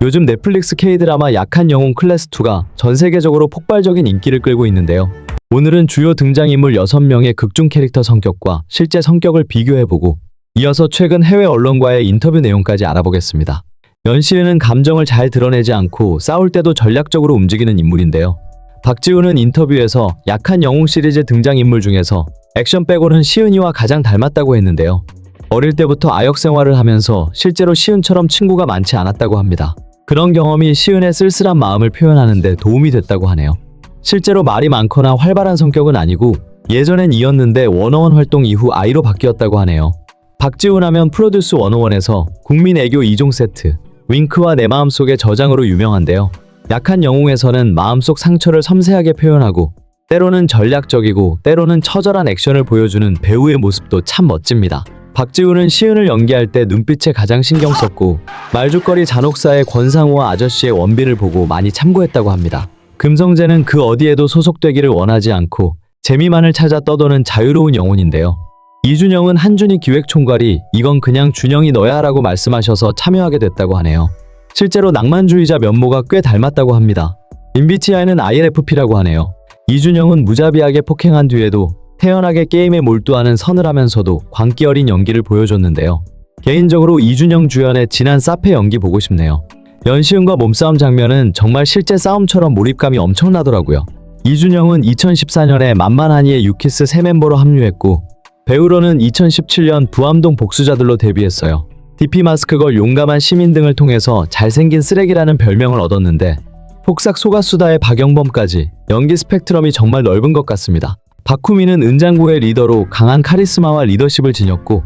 요즘 넷플릭스 K-드라마 약한 영웅 클래스2가 전 세계적으로 폭발적인 인기를 끌고 있는데요. 오늘은 주요 등장인물 6명의 극중 캐릭터 성격과 실제 성격을 비교해보고 이어서 최근 해외 언론과의 인터뷰 내용까지 알아보겠습니다. 연시은은 감정을 잘 드러내지 않고 싸울 때도 전략적으로 움직이는 인물인데요. 박지훈은 인터뷰에서 약한 영웅 시리즈 등장인물 중에서 액션 빼고는 시은이와 가장 닮았다고 했는데요. 어릴 때부터 아역 생활을 하면서 실제로 시은처럼 친구가 많지 않았다고 합니다. 그런 경험이 시은의 쓸쓸한 마음을 표현하는 데 도움이 됐다고 하네요. 실제로 말이 많거나 활발한 성격은 아니고 예전엔 이었는데 워너원 활동 이후 아이로 바뀌었다고 하네요. 박지훈 하면 프로듀스 101에서 국민 애교 2종 세트, 윙크와 내 마음속의 저장으로 유명한데요. 약한 영웅에서는 마음속 상처를 섬세하게 표현하고 때로는 전략적이고 때로는 처절한 액션을 보여주는 배우의 모습도 참 멋집니다. 박지훈은 시은을 연기할 때 눈빛에 가장 신경 썼고 말죽거리 잔혹사의 권상우와 아저씨의 원빈을 보고 많이 참고했다고 합니다. 금성재는 그 어디에도 소속되기를 원하지 않고 재미만을 찾아 떠도는 자유로운 영혼인데요. 이준영은 한준희 기획총괄이 이건 그냥 준영이 너야 라고 말씀하셔서 참여하게 됐다고 하네요. 실제로 낭만주의자 면모가 꽤 닮았다고 합니다. MBTI는 INFP라고 하네요. 이준영은 무자비하게 폭행한 뒤에도 태연하게 게임에 몰두하는 서늘하면서도 광기 어린 연기를 보여줬는데요. 개인적으로 이준영 주연의 진한 사페 연기 보고 싶네요. 연시은과 몸싸움 장면은 정말 실제 싸움처럼 몰입감이 엄청나더라고요. 이준영은 2014년에 만만하니의 유키스 새 멤버로 합류했고 배우로는 2017년 부암동 복수자들로 데뷔했어요. DP 마스크걸 용감한 시민 등을 통해서 잘생긴 쓰레기라는 별명을 얻었는데 폭삭 소가수다의 박영범까지 연기 스펙트럼이 정말 넓은 것 같습니다. 박후민은 은장고의 리더로 강한 카리스마와 리더십을 지녔고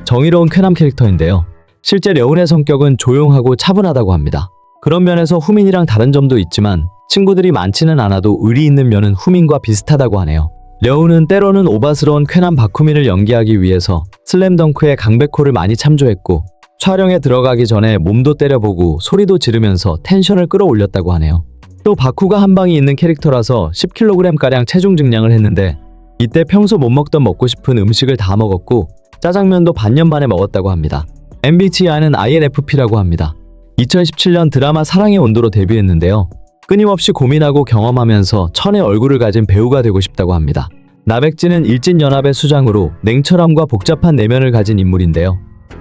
정의로운 쾌남 캐릭터인데요. 실제 려운의 성격은 조용하고 차분하다고 합니다. 그런 면에서 후민이랑 다른 점도 있지만 친구들이 많지는 않아도 의리 있는 면은 후민과 비슷하다고 하네요. 려운은 때로는 오바스러운 쾌남 박후민을 연기하기 위해서 슬램덩크의 강백호를 많이 참조했고 촬영에 들어가기 전에 몸도 때려보고 소리도 지르면서 텐션을 끌어올렸다고 하네요. 또 박후가 한방이 있는 캐릭터라서 10kg가량 체중 증량을 했는데 이때 평소 못 먹던 먹고 싶은 음식을 다 먹었고 짜장면도 반년 만에 먹었다고 합니다. MBTI는 INFP라고 합니다. 2017년 드라마 사랑의 온도로 데뷔했는데요. 끊임없이 고민하고 경험하면서 천의 얼굴을 가진 배우가 되고 싶다고 합니다. 나백진은 일진연합의 수장으로 냉철함과 복잡한 내면을 가진 인물인데요.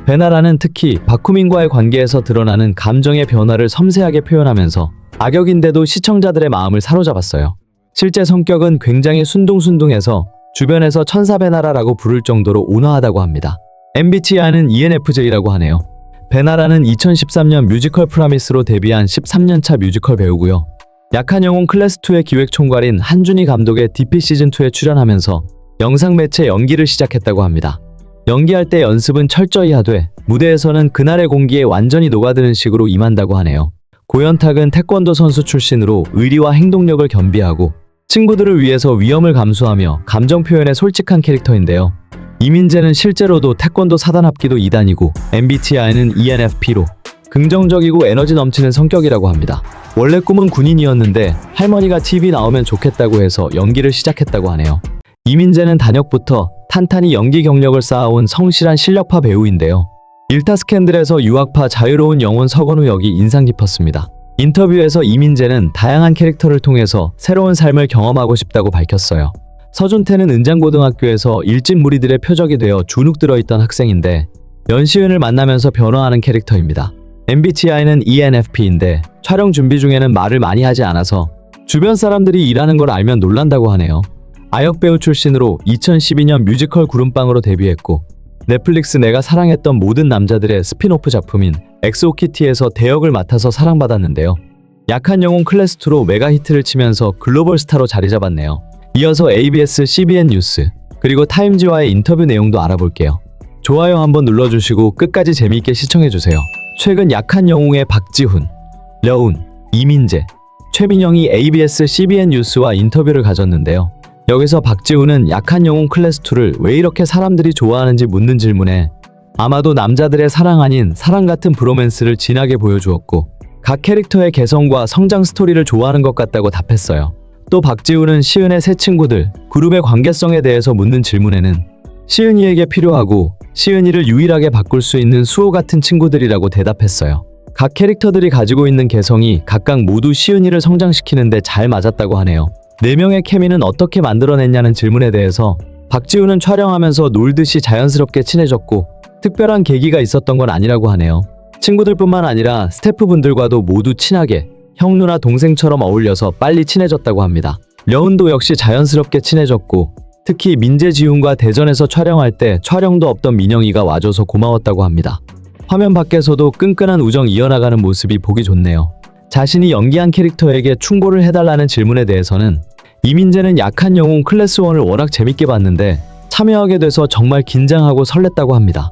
베나라는 특히 박후민과의 관계에서 드러나는 감정의 변화를 섬세하게 표현하면서 악역인데도 시청자들의 마음을 사로잡았어요. 실제 성격은 굉장히 순둥순둥해서 주변에서 천사 베나라라고 부를 정도로 온화하다고 합니다. MBTI는 ENFJ라고 하네요. 베나라는 2013년 뮤지컬 프라미스로 데뷔한 13년차 뮤지컬 배우고요. 약한 영웅 클래스2의 기획총괄인 한준희 감독의 DP 시즌2에 출연하면서 영상 매체 연기를 시작했다고 합니다. 연기할 때 연습은 철저히 하되 무대에서는 그날의 공기에 완전히 녹아드는 식으로 임한다고 하네요. 고연탁은 태권도 선수 출신으로 의리와 행동력을 겸비하고 친구들을 위해서 위험을 감수하며 감정 표현에 솔직한 캐릭터인데요. 이민재는 실제로도 태권도 사단 합기도 2단이고 MBTI는 ENFP로 긍정적이고 에너지 넘치는 성격이라고 합니다. 원래 꿈은 군인이었는데 할머니가 TV 나오면 좋겠다고 해서 연기를 시작했다고 하네요. 이민재는 단역부터 탄탄히 연기 경력을 쌓아온 성실한 실력파 배우인데요. 일타 스캔들에서 유학파 자유로운 영혼 서건우 역이 인상 깊었습니다. 인터뷰에서 이민재는 다양한 캐릭터를 통해서 새로운 삶을 경험하고 싶다고 밝혔어요. 서준태는 은장고등학교에서 일진 무리들의 표적이 되어 주눅 들어있던 학생인데 연시은을 만나면서 변화하는 캐릭터입니다. MBTI는 ENFP인데 촬영 준비 중에는 말을 많이 하지 않아서 주변 사람들이 일하는 걸 알면 놀란다고 하네요. 아역 배우 출신으로 2012년 뮤지컬 구름빵으로 데뷔했고 넷플릭스 내가 사랑했던 모든 남자들의 스핀오프 작품인 엑소키티에서 대역을 맡아서 사랑받았는데요. 약한 영웅 클래스2로 메가 히트를 치면서 글로벌 스타로 자리 잡았네요. 이어서 ABS, CBN 뉴스, 그리고 타임지와의 인터뷰 내용도 알아볼게요. 좋아요 한번 눌러주시고 끝까지 재미있게 시청해주세요. 최근 약한 영웅의 박지훈, 려운, 이민재, 최민영이 ABS, CBN 뉴스와 인터뷰를 가졌는데요. 여기서 박지훈은 약한 영웅 클래스2를 왜 이렇게 사람들이 좋아하는지 묻는 질문에 아마도 남자들의 사랑 아닌 사랑 같은 브로맨스를 진하게 보여주었고 각 캐릭터의 개성과 성장 스토리를 좋아하는 것 같다고 답했어요. 또 박지훈은 시은의 새 친구들, 그룹의 관계성에 대해서 묻는 질문에는 시은이에게 필요하고 시은이를 유일하게 바꿀 수 있는 수호 같은 친구들이라고 대답했어요. 각 캐릭터들이 가지고 있는 개성이 각각 모두 시은이를 성장시키는데 잘 맞았다고 하네요. 4명의 케미는 어떻게 만들어냈냐는 질문에 대해서 박지훈은 촬영하면서 놀듯이 자연스럽게 친해졌고 특별한 계기가 있었던 건 아니라고 하네요. 친구들뿐만 아니라 스태프분들과도 모두 친하게 형 누나 동생처럼 어울려서 빨리 친해졌다고 합니다. 려운도 역시 자연스럽게 친해졌고 특히 민재지훈과 대전에서 촬영할 때 촬영도 없던 민영이가 와줘서 고마웠다고 합니다. 화면 밖에서도 끈끈한 우정 이어나가는 모습이 보기 좋네요. 자신이 연기한 캐릭터에게 충고를 해달라는 질문에 대해서는 이민재는 약한 영웅 클래스1을 워낙 재밌게 봤는데 참여하게 돼서 정말 긴장하고 설렜다고 합니다.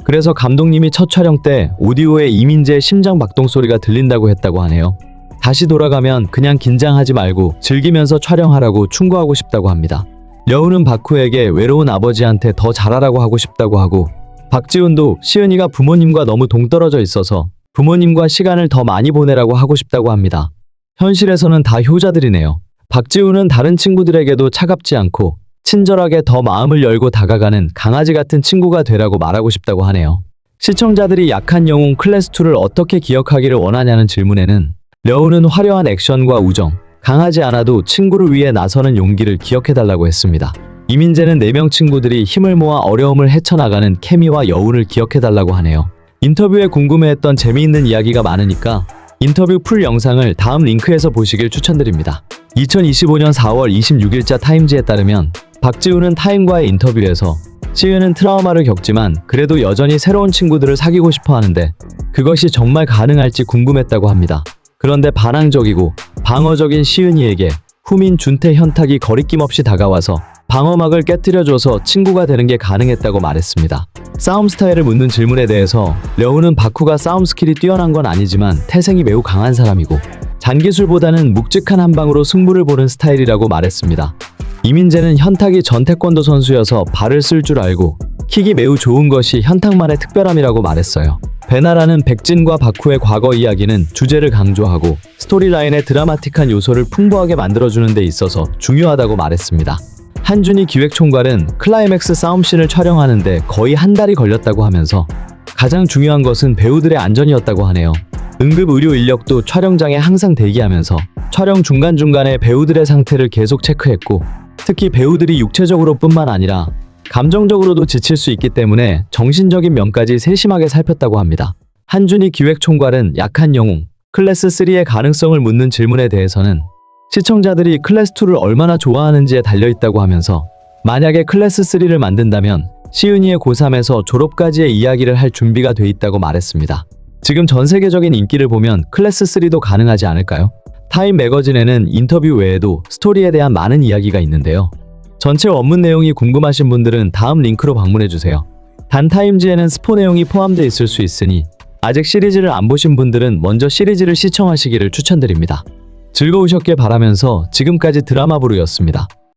그래서 감독님이 첫 촬영 때 오디오에 이민재의 심장 박동 소리가 들린다고 했다고 하네요. 다시 돌아가면 그냥 긴장하지 말고 즐기면서 촬영하라고 충고하고 싶다고 합니다. 려우는 박후에게 외로운 아버지한테 더 잘하라고 하고 싶다고 하고 박지훈도 시은이가 부모님과 너무 동떨어져 있어서 부모님과 시간을 더 많이 보내라고 하고 싶다고 합니다. 현실에서는 다 효자들이네요. 박지훈은 다른 친구들에게도 차갑지 않고 친절하게 더 마음을 열고 다가가는 강아지 같은 친구가 되라고 말하고 싶다고 하네요. 시청자들이 약한 영웅 클래스2를 어떻게 기억하기를 원하냐는 질문에는 려우는 화려한 액션과 우정, 강하지 않아도 친구를 위해 나서는 용기를 기억해달라고 했습니다. 이민재는 4명 친구들이 힘을 모아 어려움을 헤쳐나가는 케미와 여운을 기억해달라고 하네요. 인터뷰에 궁금해했던 재미있는 이야기가 많으니까 인터뷰 풀 영상을 다음 링크에서 보시길 추천드립니다. 2025년 4월 26일자 타임지에 따르면 박지훈은 타임과의 인터뷰에서 시은은 트라우마를 겪지만 그래도 여전히 새로운 친구들을 사귀고 싶어 하는데 그것이 정말 가능할지 궁금했다고 합니다. 그런데 반항적이고 방어적인 시은이에게 후민 준태 현탁이 거리낌 없이 다가와서 방어막을 깨뜨려줘서 친구가 되는 게 가능했다고 말했습니다. 싸움 스타일을 묻는 질문에 대해서 려우는 박후가 싸움 스킬이 뛰어난 건 아니지만 태생이 매우 강한 사람이고 잔기술보다는 묵직한 한방으로 승부를 보는 스타일이라고 말했습니다. 이민재는 현탁이 전 태권도 선수여서 발을 쓸 줄 알고 킥이 매우 좋은 것이 현탁만의 특별함이라고 말했어요. 베나라는 백진과 박후의 과거 이야기는 주제를 강조하고 스토리라인의 드라마틱한 요소를 풍부하게 만들어주는 데 있어서 중요하다고 말했습니다. 한준희 기획총괄은 클라이맥스 싸움씬을 촬영하는데 거의 한 달이 걸렸다고 하면서 가장 중요한 것은 배우들의 안전이었다고 하네요. 응급 의료 인력도 촬영장에 항상 대기하면서 촬영 중간중간에 배우들의 상태를 계속 체크했고 특히 배우들이 육체적으로 뿐만 아니라 감정적으로도 지칠 수 있기 때문에 정신적인 면까지 세심하게 살폈다고 합니다. 한준희 기획총괄은 약한 영웅 클래스3의 가능성을 묻는 질문에 대해서는 시청자들이 클래스2를 얼마나 좋아하는지에 달려있다고 하면서 만약에 클래스3를 만든다면 시은이의 고3에서 졸업까지의 이야기를 할 준비가 돼 있다고 말했습니다. 지금 전 세계적인 인기를 보면 클래스3도 가능하지 않을까요? 타임 매거진에는 인터뷰 외에도 스토리에 대한 많은 이야기가 있는데요. 전체 원문 내용이 궁금하신 분들은 다음 링크로 방문해주세요. 단 타임지에는 스포 내용이 포함되어 있을 수 있으니 아직 시리즈를 안 보신 분들은 먼저 시리즈를 시청하시기를 추천드립니다. 즐거우셨길 바라면서 지금까지 드라마부루였습니다.